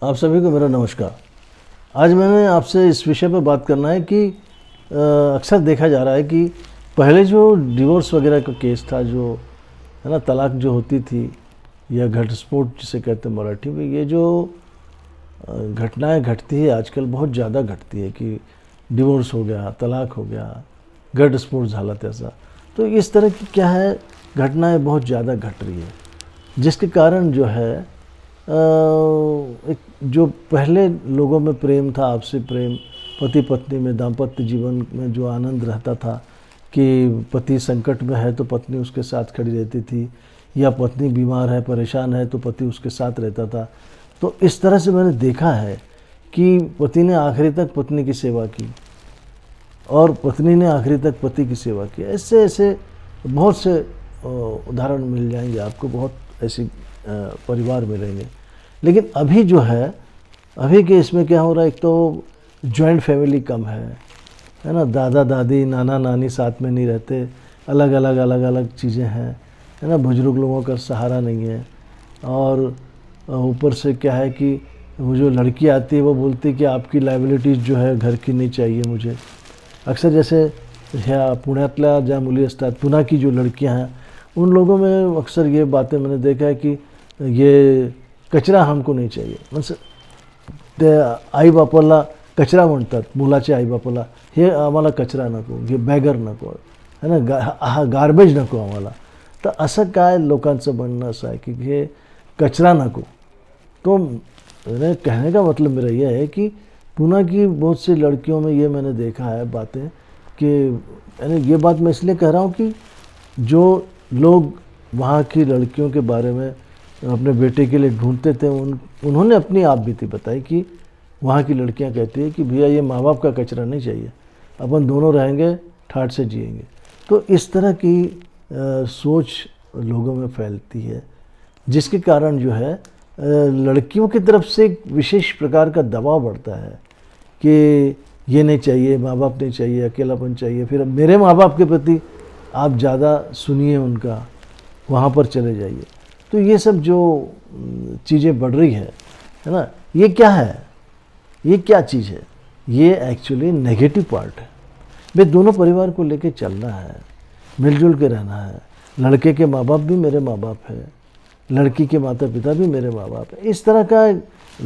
आप सभी को मेरा नमस्कार। आज मैंने आपसे इस विषय पर बात करना है कि अक्सर देखा जा रहा है कि पहले जो डिवोर्स वगैरह का केस था, जो है ना, तलाक जो होती थी या घटस्फोट जिसे कहते हैं मराठी में, ये जो घटनाएं घटती है आजकल बहुत ज़्यादा घटती है कि डिवोर्स हो गया, तलाक हो गया, घटस्फोट झाला त्याचा। तो इस तरह की क्या है, घटनाएं बहुत ज़्यादा घट रही है, जिसके कारण जो है एक जो पहले लोगों में प्रेम था, आपसी प्रेम, पति पत्नी में, दाम्पत्य जीवन में जो आनंद रहता था कि पति संकट में है तो पत्नी उसके साथ खड़ी रहती थी, या पत्नी बीमार है, परेशान है तो पति उसके साथ रहता था। तो इस तरह से मैंने देखा है कि पति ने आखिरी तक पत्नी की सेवा की और पत्नी ने आखिरी तक पति की सेवा की। ऐसे ऐसे बहुत से उदाहरण मिल जाएंगे आपको, बहुत ऐसी परिवार मिलेंगे। लेकिन अभी जो है, अभी के इसमें क्या हो रहा है, एक तो जॉइंट फैमिली कम है ना, दादा दादी नाना नानी साथ में नहीं रहते, अलग अलग चीज़ें हैं, है ना, बुजुर्ग लोगों का सहारा नहीं है। और ऊपर से क्या है कि वो जो लड़की आती है वो बोलती है कि आपकी लायबिलिटीज़ जो है घर की नहीं चाहिए मुझे। अक्सर जैसे ह्या पुण्यातल्या ज्या मुली असतात, पुणा की जो लड़कियां हैं, उन लोगों में अक्सर ये बातें मैंने देखा है कि ये कचरा हमको नहीं चाहिए, म्हणजे ते आईबापाला कचरा म्हणतात, मुलाचे आईबापाला, हे आम्हाला कचरा नको, हे बॅगर नको, है ना, हा गार्बेज नको आम्हाला। तर असं काय लोकांचं म्हणणं असं आहे की हे कचरा नको। तो मेरे कहने का मतलब मेरा यह है कि पुणे की बहुत सी लड़कियों में ये मैंने देखा है बातें कि, यानी ये बात मैं इसलिए कह रहा हूँ कि जो लोग वहाँ की लड़कियों के बारे में अपने बेटे के लिए ढूंढते थे, उन्होंने अपनी आप बीती बताई कि वहाँ की लड़कियाँ कहती है कि भैया ये माँ बाप का कचरा नहीं चाहिए, अपन दोनों रहेंगे, ठाठ से जिएंगे। तो इस तरह की सोच लोगों में फैलती है, जिसके कारण जो है लड़कियों की तरफ से एक विशेष प्रकार का दबाव बढ़ता है कि ये नहीं चाहिए, माँ बाप नहीं चाहिए, अकेलापन चाहिए, फिर मेरे माँ बाप के प्रति आप ज़्यादा सुनिए उनका, वहाँ पर चले जाइए। तो ये सब जो चीज़ें बढ़ रही है ना, ये क्या है, ये क्या चीज़ है, ये एक्चुअली नेगेटिव पार्ट है। भाई दोनों परिवार को लेके चलना है, मिलजुल के रहना है। लड़के के माँ बाप भी मेरे माँ बाप है, लड़की के माता पिता भी मेरे माँ बाप है। इस तरह का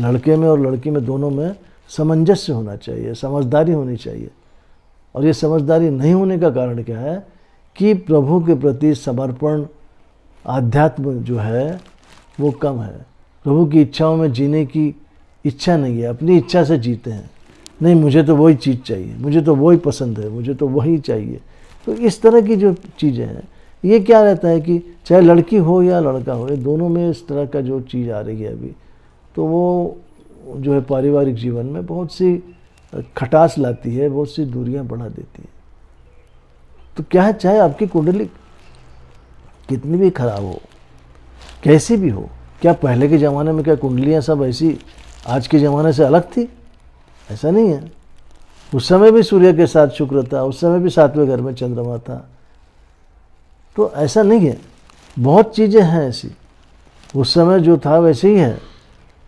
लड़के में और लड़की में दोनों में सामंजस्य होना चाहिए, समझदारी होनी चाहिए। और ये समझदारी नहीं होने का कारण क्या है कि प्रभु के प्रति समर्पण, आध्यात्म जो है वो कम है। प्रभु की इच्छाओं में जीने की इच्छा नहीं है, अपनी इच्छा से जीते हैं। नहीं, मुझे तो वही चीज़ चाहिए, मुझे तो वही पसंद है, मुझे तो वही चाहिए। तो इस तरह की जो चीज़ें हैं, ये क्या रहता है कि चाहे लड़की हो या लड़का हो, ये दोनों में इस तरह का जो चीज़ आ रही है अभी, तो वो जो है पारिवारिक जीवन में बहुत सी खटास लाती है, बहुत सी दूरियां बढ़ा देती है। तो क्या है, चाहे आपकी कुंडली कितनी भी खराब हो, कैसी भी हो, क्या पहले के ज़माने में क्या कुंडलियां सब ऐसी आज के ज़माने से अलग थी? ऐसा नहीं है। उस समय भी सूर्य के साथ शुक्र था, उस समय भी 7वें घर में चंद्रमा था। तो ऐसा नहीं है, बहुत चीज़ें हैं ऐसी, उस समय जो था वैसे ही है।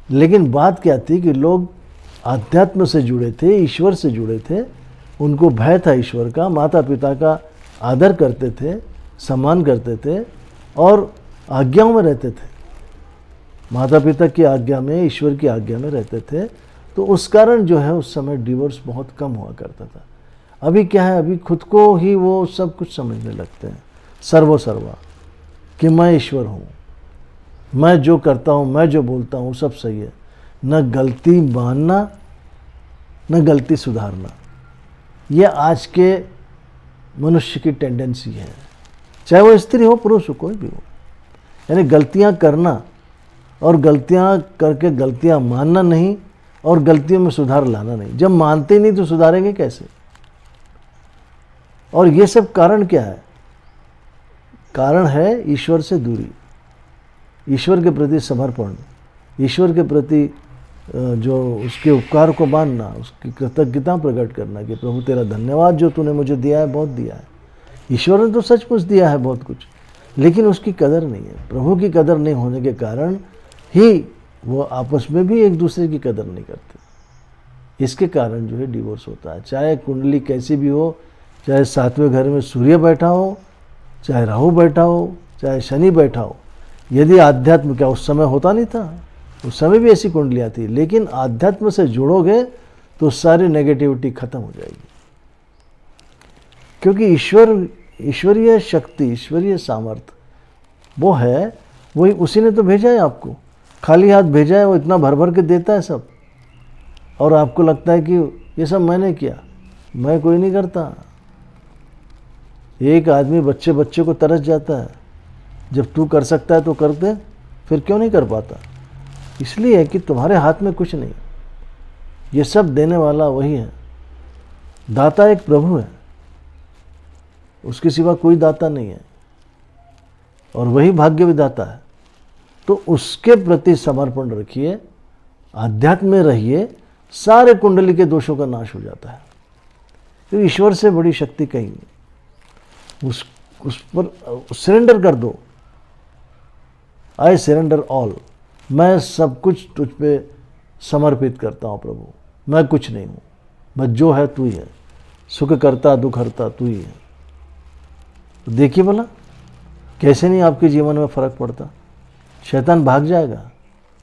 लेकिन बात क्या थी कि लोग आध्यात्म से जुड़े थे, ईश्वर से जुड़े थे, उनको भय था ईश्वर का, माता पिता का आदर करते थे, सम्मान करते थे और आज्ञाओं में रहते थे, माता पिता की आज्ञा में, ईश्वर की आज्ञा में रहते थे। तो उस कारण जो है उस समय डिवोर्स बहुत कम हुआ करता था। अभी क्या है, अभी खुद को ही वो सब कुछ समझने लगते हैं, सर्वा कि मैं ईश्वर हूँ, मैं जो करता हूँ, मैं जो बोलता हूँ सब सही है। न गलती मानना, न गलती सुधारना, ये आज के मनुष्य की टेंडेंसी है, चाहे वो स्त्री हो पुरुष हो, कोई भी हो। यानी गलतियाँ करना और गलतियाँ करके गलतियाँ मानना नहीं, और गलतियों में सुधार लाना नहीं। जब मानते नहीं तो सुधारेंगे कैसे? और ये सब कारण क्या है? कारण है ईश्वर से दूरी, ईश्वर के प्रति समर्पण, ईश्वर के प्रति जो उसके उपकार को मानना, उसकी कृतज्ञता प्रकट करना कि प्रभु तेरा धन्यवाद, जो तूने मुझे दिया है, बहुत दिया है। ईश्वर ने तो सचमुच दिया है बहुत कुछ, लेकिन उसकी कदर नहीं है। प्रभु की कदर नहीं होने के कारण ही वो आपस में भी एक दूसरे की कदर नहीं करते। इसके कारण जो है डिवोर्स होता है। चाहे कुंडली कैसी भी हो, चाहे 7वें घर में सूर्य बैठा हो, चाहे राहु बैठा हो, चाहे शनि बैठा हो, यदि आध्यात्म, क्या उस समय होता नहीं था, उस समय भी ऐसी कुंडलियाँ थी, लेकिन आध्यात्म से जुड़ोगे तो सारी नेगेटिविटी खत्म हो जाएगी। क्योंकि ईश्वरीय शक्ति, ईश्वरीय सामर्थ्य वो है, वही उसी ने तो भेजा है आपको। खाली हाथ भेजा है, वो इतना भर भर के देता है सब, और आपको लगता है कि ये सब मैंने किया। मैं कोई नहीं करता। एक आदमी बच्चे बच्चे को तरस जाता है, जब तू कर सकता है तो कर दे, फिर क्यों नहीं कर पाता? इसलिए कि तुम्हारे हाथ में कुछ नहीं, ये सब देने वाला वही है। दाता एक प्रभु है, उसके सिवा कोई दाता नहीं है, और वही भाग्य विधाता है। तो उसके प्रति समर्पण रखिए, आध्यात्म में रहिए, सारे कुंडली के दोषों का नाश हो जाता है। तो ईश्वर से बड़ी शक्ति कहीं नहीं। उस पर सरेंडर कर दो। I surrender all. मैं सब कुछ तुझ पे समर्पित करता हूँ प्रभु, मैं कुछ नहीं हूँ, बस जो है तू ही है, सुख करता दुख हरता तू ही है। तो देखिए भला कैसे नहीं आपके जीवन में फर्क पड़ता। शैतान भाग जाएगा,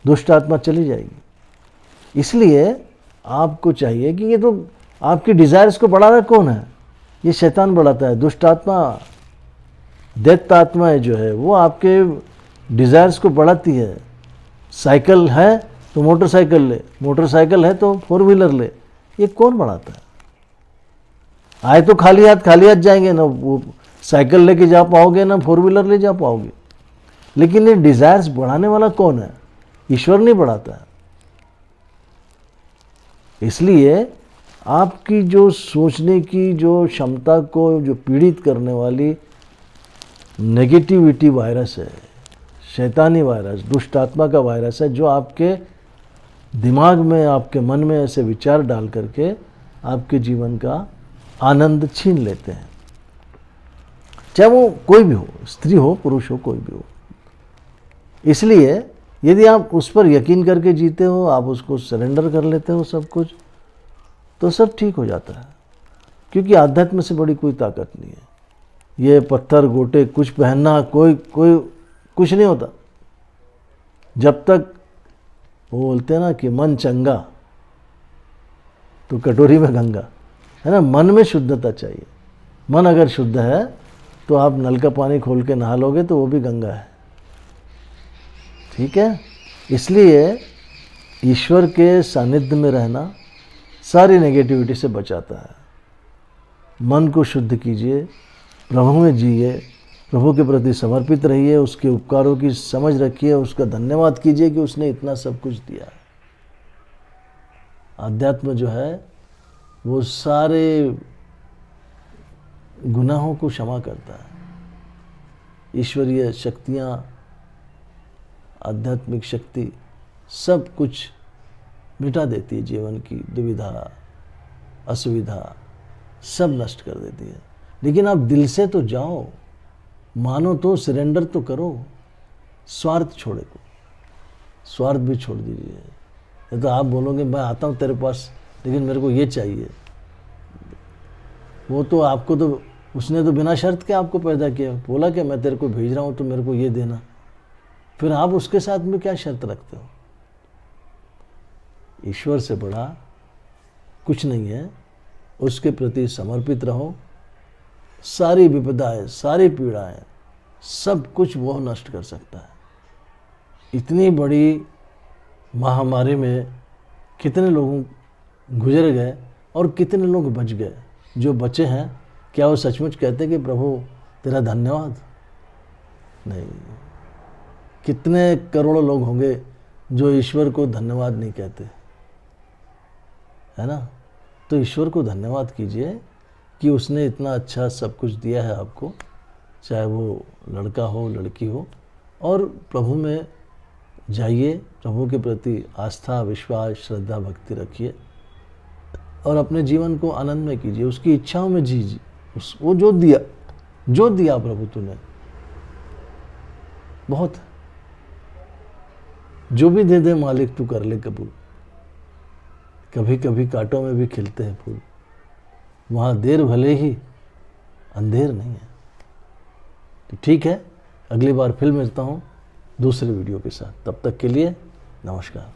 दुष्ट आत्मा चली जाएगी। इसलिए आपको चाहिए कि ये तो आपकी डिजायर्स को बढ़ा रहा कौन है? ये शैतान बढ़ाता है। दुष्ट आत्मा, दैत्य आत्मा जो है वो आपके डिजायर्स को बढ़ाती है। साइकिल है तो मोटरसाइकिल ले, मोटरसाइकिल है तो 4 व्हीलर ले। ये कौन बढ़ाता है? आए तो खाली हाथ जाएंगे ना, वो साइकिल लेके जा पाओगे ना 4 व्हीलर ले जा पाओगे। लेकिन ये डिजायर्स बढ़ाने वाला कौन है? ईश्वर नहीं बढ़ाता है। इसलिए आपकी जो सोचने की जो क्षमता को जो पीड़ित करने वाली नेगेटिविटी वायरस है, शैतानी वायरस, दुष्ट आत्मा का वायरस है, जो आपके दिमाग में, आपके मन में ऐसे विचार डाल करके आपके जीवन का आनंद छीन लेते हैं। चाहे वो कोई भी हो, स्त्री हो पुरुष हो, कोई भी हो। इसलिए यदि आप उस पर यकीन करके जीते हो, आप उसको सरेंडर कर लेते हो सब कुछ, तो सब ठीक हो जाता है। क्योंकि आध्यात्म से बड़ी कोई ताकत नहीं है। ये पत्थर गोटे कुछ पहनना कोई कुछ नहीं होता। जब तक वो बोलते हैं ना कि मन चंगा तो कटोरी में गंगा, है ना। मन में शुद्धता चाहिए। मन अगर शुद्ध है तो आप नल का पानी खोल के नहा लोगे तो वो भी गंगा है। ठीक है। इसलिए ईश्वर के सानिध्य में रहना सारी नेगेटिविटी से बचाता है। मन को शुद्ध कीजिए, प्रभु में जिए, प्रभु के प्रति समर्पित रहिए, उसके उपकारों की समझ रखिए, उसका धन्यवाद कीजिए कि उसने इतना सब कुछ दिया है। अध्यात्म जो है वो सारे गुनाहों को क्षमा करता है। ईश्वरीय शक्तियाँ, आध्यात्मिक शक्ति सब कुछ मिटा देती है। जीवन की दुविधा, असुविधा सब नष्ट कर देती है। लेकिन आप दिल से तो जाओ, मानो तो, सरेंडर तो करो। स्वार्थ छोड़े को, स्वार्थ भी छोड़ दीजिए। ये तो आप बोलोगे मैं आता हूँ तेरे पास लेकिन मेरे को ये चाहिए, वो तो आपको तो उसने तो बिना शर्त के आपको पैदा किया, बोला कि मैं तेरे को भेज रहा हूँ तो मेरे को ये देना। फिर आप उसके साथ में क्या शर्त रखते हो? ईश्वर से बड़ा कुछ नहीं है। उसके प्रति समर्पित रहो। सारी विपदाएं, सारी पीड़ाएं, सब कुछ वो नष्ट कर सकता है। इतनी बड़ी महामारी में कितने लोग गुजर गए और कितने लोग बच गए। जो बचे हैं, क्या वो सचमुच कहते कि प्रभु तेरा धन्यवाद? नहीं। कितने करोड़ों लोग होंगे जो ईश्वर को धन्यवाद नहीं कहते, है ना। तो ईश्वर को धन्यवाद कीजिए कि उसने इतना अच्छा सब कुछ दिया है आपको, चाहे वो लड़का हो लड़की हो। और प्रभु में जाइए, प्रभु के प्रति आस्था, विश्वास, श्रद्धा, भक्ति रखिए और अपने जीवन को आनंदमय कीजिए। उसकी इच्छाओं में जीजिए। वो जो दिया प्रभु तूने, बहुत। जो भी दे दे मालिक तू कर ले कबूल। कभी कभी कांटों में भी खिलते हैं फूल, वहाँ देर भले ही अंधेर नहीं है। तो ठीक है, अगली बार फिर मिलता हूँ दूसरे वीडियो के साथ। तब तक के लिए नमस्कार।